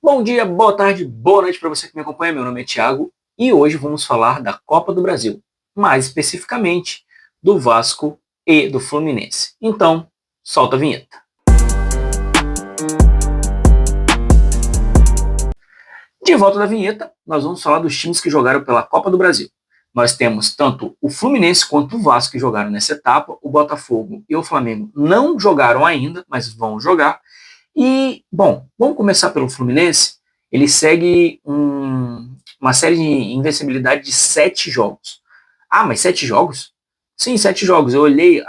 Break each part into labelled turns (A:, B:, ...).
A: Bom dia, boa tarde, boa noite para você que me acompanha. Meu nome é Thiago e hoje vamos falar da Copa do Brasil, mais especificamente do Vasco e do Fluminense. Então, solta a vinheta. De volta da vinheta, nós vamos falar dos times que jogaram pela Copa do Brasil. Nós temos tanto o Fluminense quanto o Vasco que jogaram nessa etapa. O Botafogo e o Flamengo não jogaram ainda, mas vão jogar. E, bom, vamos começar pelo Fluminense. Ele segue uma série de invencibilidade de 7 jogos. Ah, mas 7 jogos? Sim, 7 jogos. Eu olhei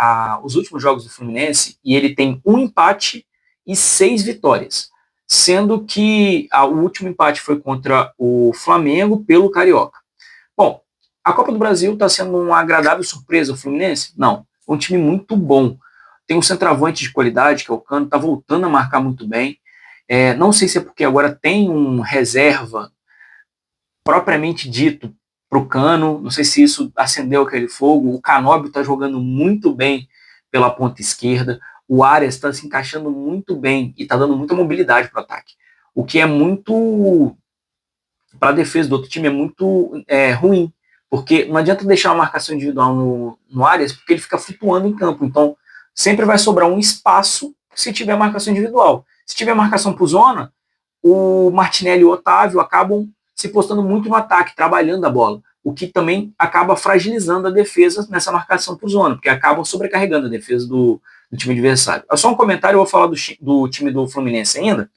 A: os últimos jogos do Fluminense e ele tem um empate e 6 vitórias. Sendo que o último empate foi contra o Flamengo pelo Carioca. Bom, a Copa do Brasil está sendo uma agradável surpresa o Fluminense? Não, é um time muito bom. Tem um centroavante de qualidade, que é o Cano, está voltando a marcar muito bem. Não sei se é porque agora tem um reserva propriamente dito para o Cano, não sei se isso acendeu aquele fogo. O Canóbio está jogando muito bem pela ponta esquerda, o Arias está se encaixando muito bem e está dando muita mobilidade para o ataque, o que é muito, para a defesa do outro time, é muito ruim, porque não adianta deixar uma marcação individual no Arias, porque ele fica flutuando em campo, então sempre vai sobrar um espaço se tiver marcação individual. Se tiver marcação por zona, o Martinelli e o Otávio acabam se postando muito no ataque, trabalhando a bola, o que também acaba fragilizando a defesa nessa marcação por zona, porque acabam sobrecarregando a defesa do time adversário. É só um comentário, eu vou falar do time do Fluminense ainda,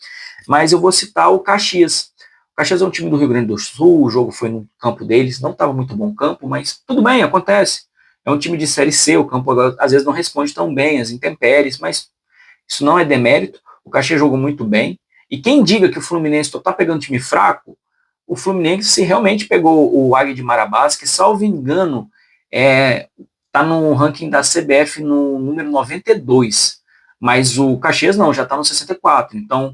A: mas eu vou citar o Caxias. O Caxias é um time do Rio Grande do Sul, o jogo foi no campo deles, não estava muito bom o campo, mas tudo bem, acontece. É um time de Série C, o campo às vezes não responde tão bem às intempéries, mas isso não é demérito. O Caxias jogou muito bem. E quem diga que o Fluminense está pegando time fraco, o Fluminense realmente pegou o Águia de Marabás, que, salvo engano, está no ranking da CBF no número 92. Mas o Caxias não, já está no 64. Então,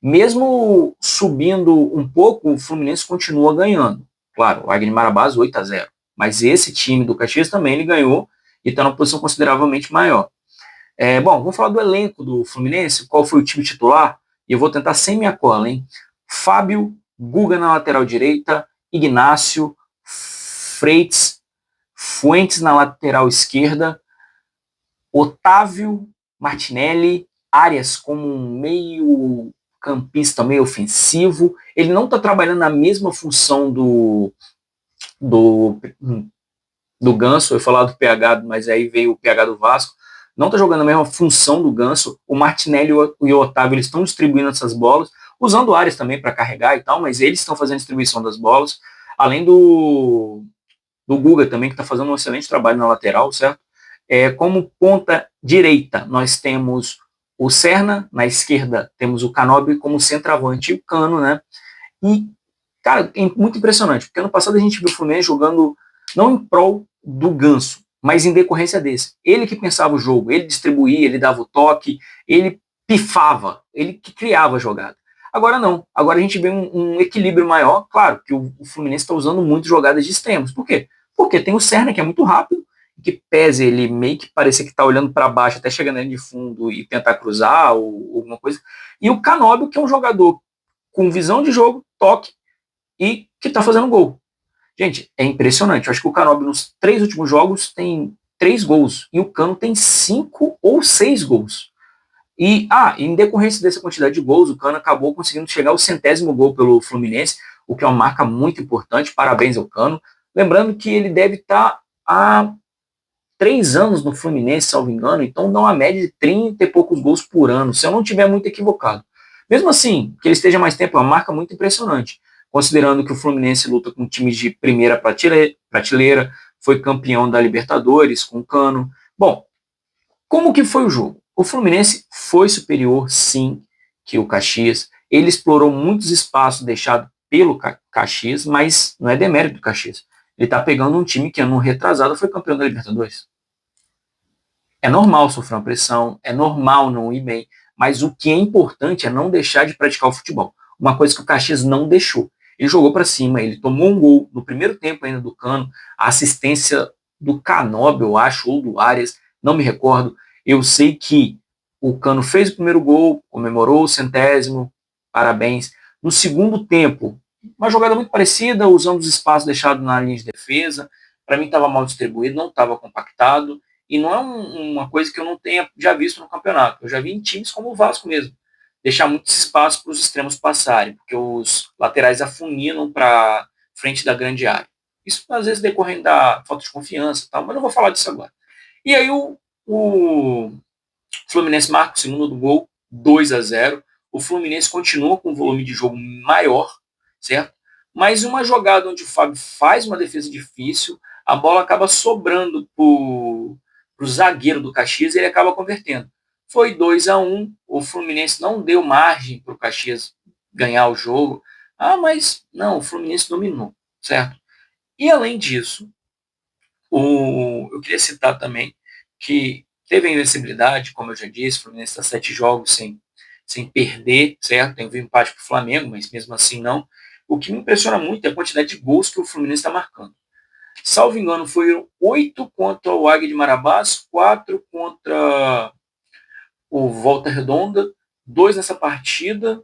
A: mesmo subindo um pouco, o Fluminense continua ganhando. Claro, o Águia de Marabás 8-0. Mas esse time do Caxias também ele ganhou e está numa posição consideravelmente maior. Bom, vamos falar do elenco do Fluminense, qual foi o time titular, e eu vou tentar sem minha cola, hein? Fábio, Guga na lateral direita, Ignácio, Freitas, Fuentes na lateral esquerda, Otávio, Martinelli, Arias como um meio campista, meio ofensivo. Ele não está trabalhando na mesma função do Ganso. Eu ia falar do PH, mas aí veio o PH do Vasco. Não está jogando a mesma função do Ganso. O Martinelli e o Otávio eles estão distribuindo essas bolas, usando áreas também para carregar e tal, mas eles estão fazendo a distribuição das bolas, além do Guga também, que está fazendo um excelente trabalho na lateral, certo? Como ponta direita, nós temos o Serna, na esquerda temos o Canóbio como centroavante e o Cano, né? E, cara, é muito impressionante, porque ano passado a gente viu o Fluminense jogando não em prol do Ganso, mas em decorrência desse. Ele que pensava o jogo, ele distribuía, ele dava o toque, ele pifava, ele que criava a jogada. Agora não, agora a gente vê um equilíbrio maior. Claro que o Fluminense está usando muito jogadas de extremos. Por quê? Porque tem o Serna, que é muito rápido, que pese ele meio que parecer que está olhando para baixo até chegar na linha de fundo e tentar cruzar ou alguma coisa. E o Canóbio, que é um jogador com visão de jogo, toque e que está fazendo gol. Gente, é impressionante. Eu acho que o Canóbio nos 3 últimos jogos tem 3 gols e o Cano tem 5 ou 6 gols. E em decorrência dessa quantidade de gols, o Cano acabou conseguindo chegar ao 100º gol pelo Fluminense, o que é uma marca muito importante. Parabéns ao Cano. Lembrando que ele deve estar há 3 anos no Fluminense, salvo engano, então dá uma média de 30 e poucos gols por ano, se eu não estiver muito equivocado. Mesmo assim, que ele esteja mais tempo, é uma marca muito impressionante, considerando que o Fluminense luta com times de primeira prateleira, foi campeão da Libertadores com o Cano. Bom, como que foi o jogo? O Fluminense foi superior, sim, que o Caxias. Ele explorou muitos espaços deixados pelo Caxias, mas não é demérito do Caxias. Ele está pegando um time que ano retrasado foi campeão da Libertadores. É normal sofrer uma pressão, é normal não ir bem, mas o que é importante é não deixar de praticar o futebol. Uma coisa que o Caxias não deixou. Ele jogou para cima, ele tomou um gol no primeiro tempo ainda do Cano, a assistência do Canóbio, eu acho, ou do Arias, não me recordo. Eu sei que o Cano fez o primeiro gol, comemorou o 100º, parabéns. No segundo tempo, uma jogada muito parecida, usando os espaços deixados na linha de defesa. Para mim estava mal distribuído, não estava compactado. E não é uma coisa que eu não tenha já visto no campeonato. Eu já vi em times como o Vasco mesmo. Deixar muitos espaços para os extremos passarem, porque os laterais afunilam para frente da grande área. Isso às vezes decorrendo da falta de confiança, tal, mas não vou falar disso agora. E aí o Fluminense marca o segundo do gol, 2-0. O Fluminense continua com um volume de jogo maior, certo? Mas uma jogada onde o Fábio faz uma defesa difícil, a bola acaba sobrando para o zagueiro do Caxias e ele acaba convertendo. Foi 2-1, o Fluminense não deu margem para o Caxias ganhar o jogo. Ah, mas não, o Fluminense dominou, certo? E além disso, eu queria citar também que teve a invencibilidade, como eu já disse, o Fluminense está 7 jogos sem perder, certo? Tem um empate para o Flamengo, mas mesmo assim não. O que me impressiona muito é a quantidade de gols que o Fluminense está marcando. Salvo engano, foram 8 contra o Águia de Marabás, 4 contra o Volta Redonda, 2 nessa partida,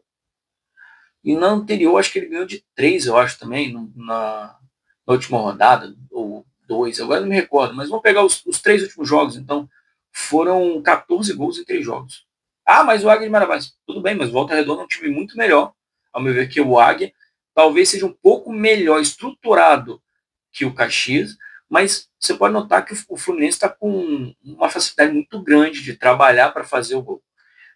A: e na anterior acho que ele ganhou de 3, eu acho também, na última rodada, ou 2, agora não me recordo, mas vamos pegar os 3 últimos jogos, então foram 14 gols em 3 jogos. Ah, mas o Águia de Marabás, tudo bem, mas o Volta Redonda é um time muito melhor, ao meu ver, que o Águia, talvez seja um pouco melhor estruturado que o Caxias, mas você pode notar que o Fluminense está com uma facilidade muito grande de trabalhar para fazer o gol.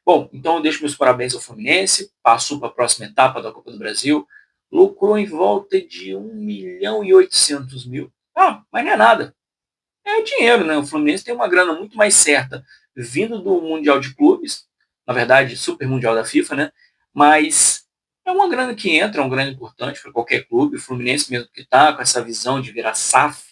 A: Bom, então eu deixo meus parabéns ao Fluminense, passou para a próxima etapa da Copa do Brasil, lucrou em volta de 1.800.000. Ah, mas não é nada. É dinheiro, né? O Fluminense tem uma grana muito mais certa vindo do Mundial de Clubes, na verdade, Super Mundial da FIFA, né? Mas é uma grana que entra, é uma grana importante para qualquer clube. O Fluminense mesmo que está com essa visão de virar SAF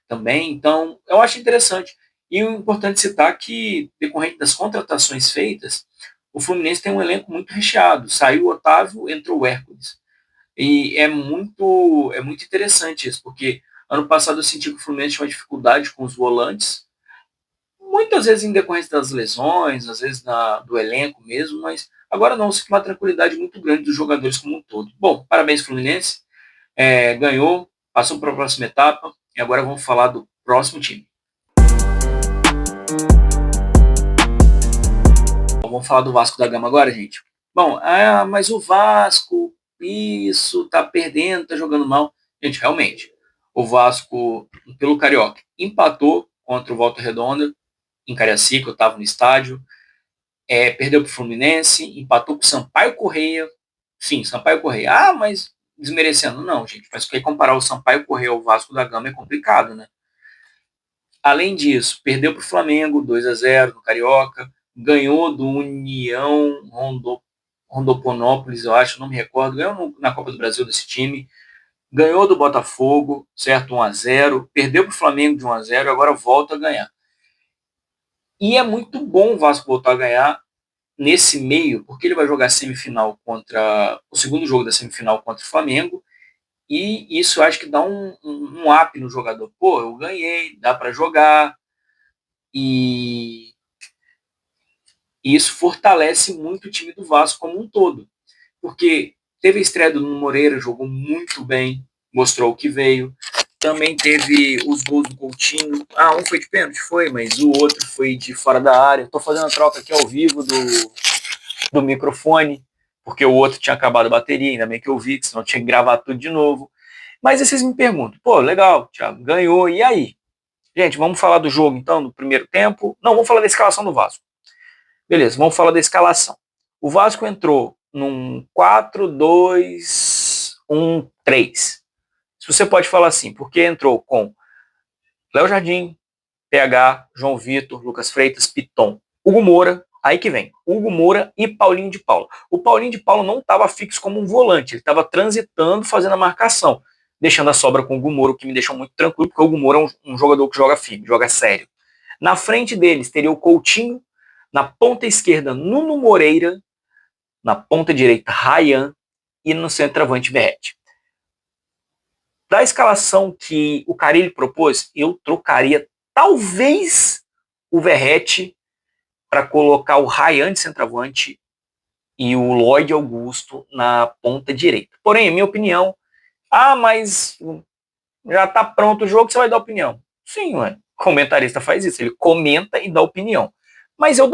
A: também. Então, eu acho interessante. E o importante citar que, decorrente das contratações feitas, o Fluminense tem um elenco muito recheado. Saiu o Otávio, entrou o Hércules. E é muito interessante isso, porque ano passado eu senti que o Fluminense tinha uma dificuldade com os volantes, muitas vezes em decorrência das lesões, às vezes do elenco mesmo, mas agora não, sinto uma tranquilidade muito grande dos jogadores como um todo. Bom, parabéns Fluminense, ganhou, passou para a próxima etapa, e agora vamos falar do próximo time. Bom, vamos falar do Vasco da Gama agora, gente. Bom, mas o Vasco, isso, tá perdendo, tá jogando mal. Gente, realmente, o Vasco, pelo Carioca, empatou contra o Volta Redonda, em Cariacica, eu estava no estádio, perdeu para o Fluminense, empatou com o Sampaio Correia. Sim, Sampaio Correia. Ah, mas desmerecendo. Não, gente, mas que comparar o Sampaio Correia ao Vasco da Gama é complicado, né? Além disso, perdeu para o Flamengo 2-0 no Carioca, ganhou do União Rondonópolis, eu acho, não me recordo, ganhou na Copa do Brasil desse time, ganhou do Botafogo, certo, 1-0, perdeu para o Flamengo de 1-0 e agora volta a ganhar. E é muito bom o Vasco voltar a ganhar nesse meio, porque ele vai jogar semifinal contra o segundo jogo da semifinal contra o Flamengo, e isso eu acho que dá um up no jogador. Pô, eu ganhei, dá para jogar, e isso fortalece muito o time do Vasco como um todo, porque teve a estreia do Nuno Moreira, jogou muito bem, mostrou o que veio. Também teve os gols do Coutinho. Um foi de pênalti, foi, mas o outro foi de fora da área. Estou fazendo a troca aqui ao vivo do microfone, porque o outro tinha acabado a bateria, ainda bem que eu vi, que senão tinha que gravar tudo de novo. Mas aí vocês me perguntam, pô, legal, Thiago, ganhou, e aí? Gente, vamos falar do jogo então, do primeiro tempo? Não, vamos falar da escalação do Vasco. Beleza, vamos falar da escalação. O Vasco entrou num 4-2-1-3. Se você pode falar assim, porque entrou com Léo Jardim, PH, João Vitor, Lucas Freitas, Piton, Hugo Moura, aí que vem, Hugo Moura e Paulinho de Paula. O Paulinho de Paula não estava fixo como um volante, ele estava transitando, fazendo a marcação, deixando a sobra com o Hugo Moura, o que me deixou muito tranquilo, porque o Hugo Moura é um jogador que joga firme, joga sério. Na frente deles teria o Coutinho, na ponta esquerda, Nuno Moreira, na ponta direita, Ryan, e no centroavante, Verratti. Da escalação que o Carille propôs, eu trocaria talvez o Verratti para colocar o Ryan de centroavante e o Lloyd Augusto na ponta direita. Porém, minha opinião, mas já tá pronto o jogo, você vai dar opinião. Sim, ué. O comentarista faz isso, ele comenta e dá opinião. Mas eu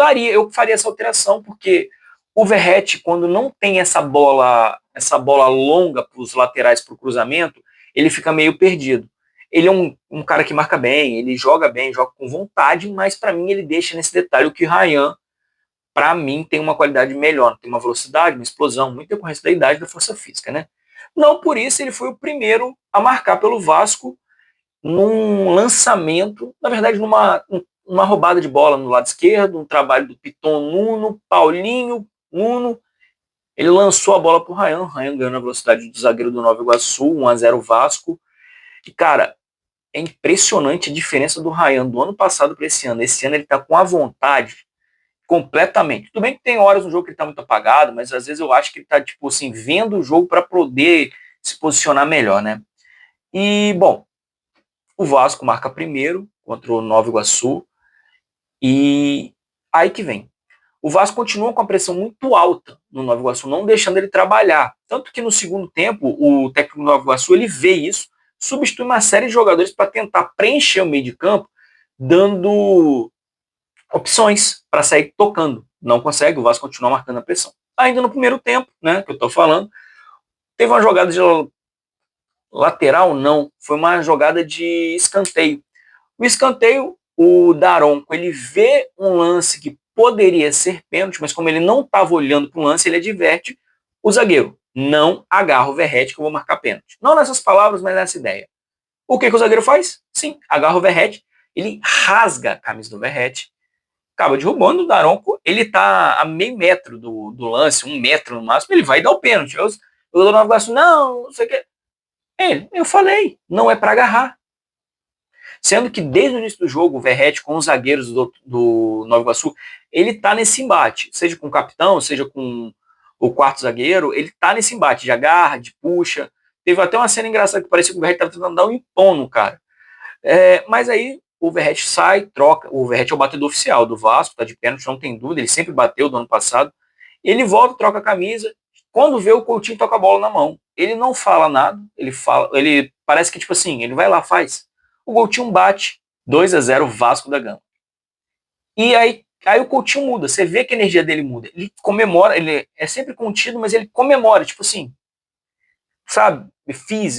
A: faria essa alteração, porque o Verratti, quando não tem essa bola longa para os laterais para o cruzamento, ele fica meio perdido. Ele é um cara que marca bem, joga com vontade, mas para mim ele deixa nesse detalhe o que o Ryan, para mim, tem uma qualidade melhor, tem uma velocidade, uma explosão, muito decorrência da idade e da força física, né? Não por isso ele foi o primeiro a marcar pelo Vasco num lançamento, na verdade, numa roubada de bola no lado esquerdo, um trabalho do Piton Nuno, Paulinho, Nuno. Ele lançou a bola para o Ryan ganhou na velocidade do zagueiro do Nova Iguaçu, 1-0 Vasco. E, cara, é impressionante a diferença do Ryan do ano passado para esse ano. Esse ano ele tá com a vontade completamente. Tudo bem que tem horas no jogo que ele tá muito apagado, mas às vezes eu acho que ele tá, tipo assim, vendo o jogo para poder se posicionar melhor, né? E, bom, o Vasco marca primeiro contra o Nova Iguaçu. E aí que vem. O Vasco continua com a pressão muito alta no Nova Iguaçu, não deixando ele trabalhar. Tanto que no segundo tempo, o técnico do Nova Iguaçu, ele vê isso, substitui uma série de jogadores para tentar preencher o meio de campo, dando opções para sair tocando. Não consegue, o Vasco continua marcando a pressão. Ainda no primeiro tempo, né, que eu estou falando, teve uma jogada de lateral, não, foi uma jogada de escanteio. O escanteio, o Daronco, ele vê um lance que poderia ser pênalti, mas como ele não estava olhando para o lance, ele adverte o zagueiro. Não agarra o Verratti que eu vou marcar pênalti. Não nessas palavras, mas nessa ideia. O que o zagueiro faz? Sim, agarra o Verratti, ele rasga a camisa do Verratti, acaba derrubando o Daronco, ele está a meio metro do lance, 1 metro no máximo, ele vai dar o pênalti. O jogador Nova Iguaçu, não sei o que. Eu falei, não é para agarrar. Sendo que desde o início do jogo, o Verratti com os zagueiros do Nova Iguaçu, ele tá nesse embate, seja com o capitão, seja com o quarto zagueiro, ele tá nesse embate de agarra, de puxa. Teve até uma cena engraçada que parecia que o Verratti tava tentando dar um impão no cara. Mas aí o Verratti sai, troca. O Verratti é o batedor oficial do Vasco, tá de pênalti, não tem dúvida, ele sempre bateu do ano passado. Ele volta, troca a camisa. Quando vê o Coutinho toca a bola na mão, ele não fala nada, ele parece que tipo assim, ele vai lá, faz. O Coutinho bate 2-0 Vasco da Gama. E aí o Coutinho muda, você vê que a energia dele muda. Ele comemora, ele é sempre contido, mas ele comemora, tipo assim, sabe?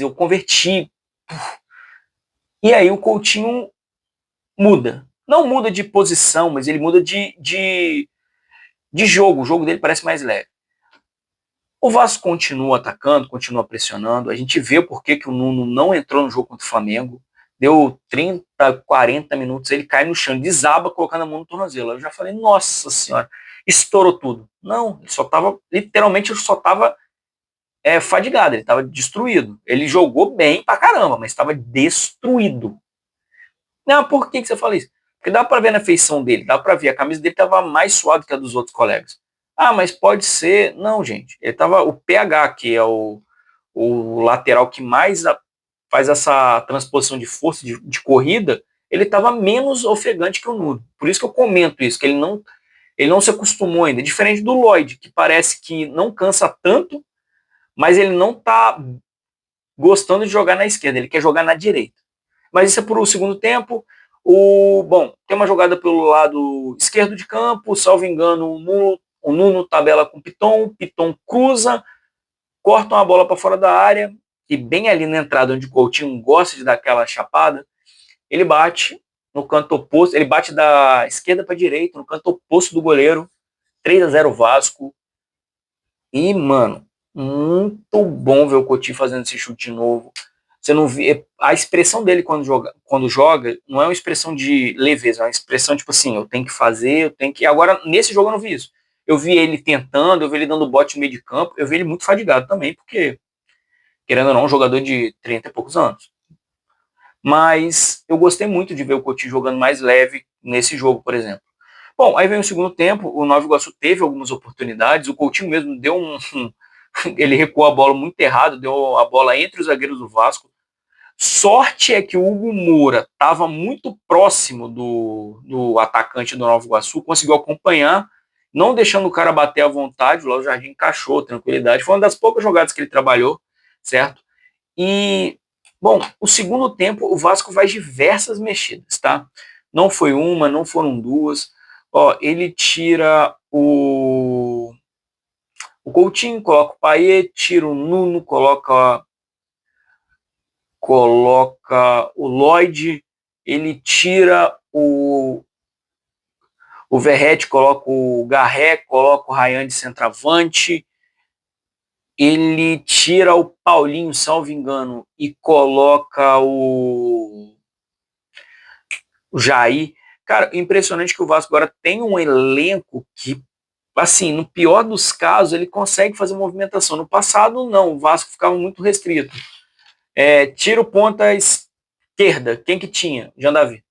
A: Eu converti. E aí o Coutinho muda. Não muda de posição, mas ele muda de jogo. O jogo dele parece mais leve. O Vasco continua atacando, continua pressionando. A gente vê por que o Nuno não entrou no jogo contra o Flamengo. Deu 30, 40 minutos, ele cai no chão, desaba colocando a mão no tornozelo. Eu já falei, nossa senhora, estourou tudo. Não, ele só estava, literalmente, ele só estava fadigado, ele estava destruído. Ele jogou bem pra caramba, mas estava destruído. Não, por que você fala isso? Porque dá para ver na feição dele, dá para ver, a camisa dele estava mais suave que a dos outros colegas. Mas pode ser. Não, gente. Ele tava. O PH, que é o lateral que mais faz essa transposição de força de corrida, ele estava menos ofegante que o Nuno. Por isso que eu comento isso, que ele não se acostumou ainda. Diferente do Lloyd, que parece que não cansa tanto, mas ele não está gostando de jogar na esquerda, ele quer jogar na direita. Mas isso é para o segundo tempo. Bom, tem uma jogada pelo lado esquerdo de campo, salvo engano, o Nuno tabela com o Piton cruza, cortam a bola para fora da área, e bem ali na entrada onde o Coutinho gosta de dar aquela chapada, ele bate no canto oposto, ele bate da esquerda para a direita, no canto oposto do goleiro, 3-0 Vasco. E, mano, muito bom ver o Coutinho fazendo esse chute novo. Você não vê a expressão dele quando joga não é uma expressão de leveza, é uma expressão tipo assim, eu tenho que fazer, eu tenho que. Agora, nesse jogo eu não vi isso. Eu vi ele tentando, eu vi ele dando bote no meio de campo, eu vi ele muito fadigado também, porque, querendo ou não, é um jogador de 30 e poucos anos. Mas eu gostei muito de ver o Coutinho jogando mais leve nesse jogo, por exemplo. Bom, aí vem o segundo tempo, o Nova Iguaçu teve algumas oportunidades, o Coutinho mesmo deu ele recuou a bola muito errado, deu a bola entre os zagueiros do Vasco. Sorte é que o Hugo Moura estava muito próximo do atacante do Nova Iguaçu, conseguiu acompanhar não deixando o cara bater à vontade. O Léo Jardim encaixou, tranquilidade. Foi uma das poucas jogadas que ele trabalhou, certo? E, bom, o segundo tempo o Vasco faz diversas mexidas, tá? Não foi uma, não foram duas. Ó, ele tira o Coutinho, coloca o Payet, tira o Nuno, coloca o Lloyd, ele tira o Verratti, coloca o Garré, coloca o Ryan de centroavante, ele tira o Paulinho, salvo engano, e coloca o Jair. Cara, impressionante que o Vasco agora tem um elenco que, assim, no pior dos casos, ele consegue fazer movimentação. No passado, não, o Vasco ficava muito restrito. Tira o ponta esquerda, quem que tinha? Jean Davi.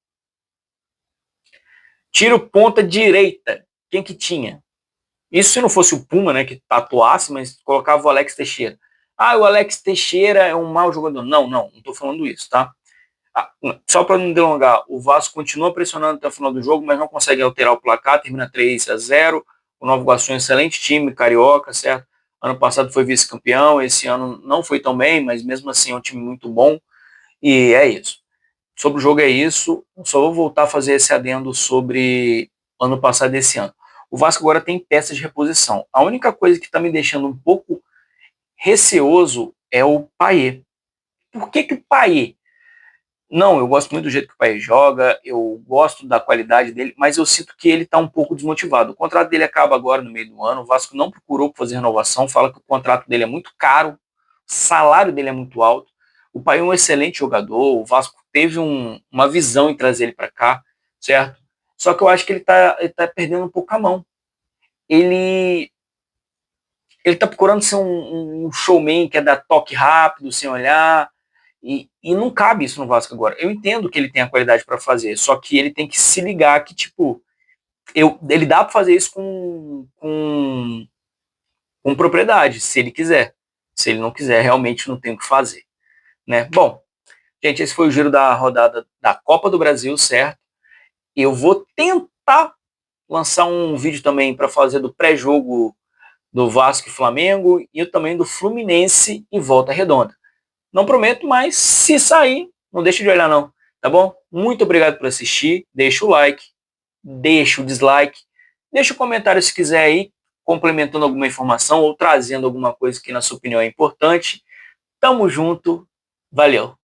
A: Tira o ponta direita, quem que tinha? Isso se não fosse o Puma, né, que tatuasse, mas colocava o Alex Teixeira. Ah, o Alex Teixeira é um mau jogador. Não tô falando isso, tá? Só para não delongar, o Vasco continua pressionando até o final do jogo, mas não consegue alterar o placar, termina 3-0. O Nova Iguaçu é um excelente time, carioca, certo? Ano passado foi vice-campeão, esse ano não foi tão bem, mas mesmo assim é um time muito bom. E é isso. Sobre o jogo é isso. Só vou voltar a fazer esse adendo sobre ano passado e esse ano. O Vasco agora tem peças de reposição. A única coisa que está me deixando um pouco receoso é o Payet. Por que o Payet? Não, eu gosto muito do jeito que o Payet joga, eu gosto da qualidade dele, mas eu sinto que ele está um pouco desmotivado. O contrato dele acaba agora no meio do ano, o Vasco não procurou fazer renovação, fala que o contrato dele é muito caro, o salário dele é muito alto. O Payet é um excelente jogador, o Vasco teve uma visão em trazer ele para cá, certo? Só que eu acho que ele tá perdendo um pouco a mão. Ele tá procurando ser um showman que é dar toque rápido, sem olhar, e não cabe isso no Vasco agora. Eu entendo que ele tem a qualidade para fazer, só que ele tem que se ligar que, tipo, ele dá para fazer isso com propriedade, se ele quiser. Se ele não quiser, realmente não tem o que fazer, né? Bom, gente, esse foi o giro da rodada da Copa do Brasil, certo? Eu vou tentar lançar um vídeo também para fazer do pré-jogo do Vasco e Flamengo e também do Fluminense e Volta Redonda. Não prometo, mas se sair, não deixe de olhar não, tá bom? Muito obrigado por assistir, deixa o like, deixa o dislike, deixa o comentário se quiser aí, complementando alguma informação ou trazendo alguma coisa que na sua opinião é importante. Tamo junto, valeu!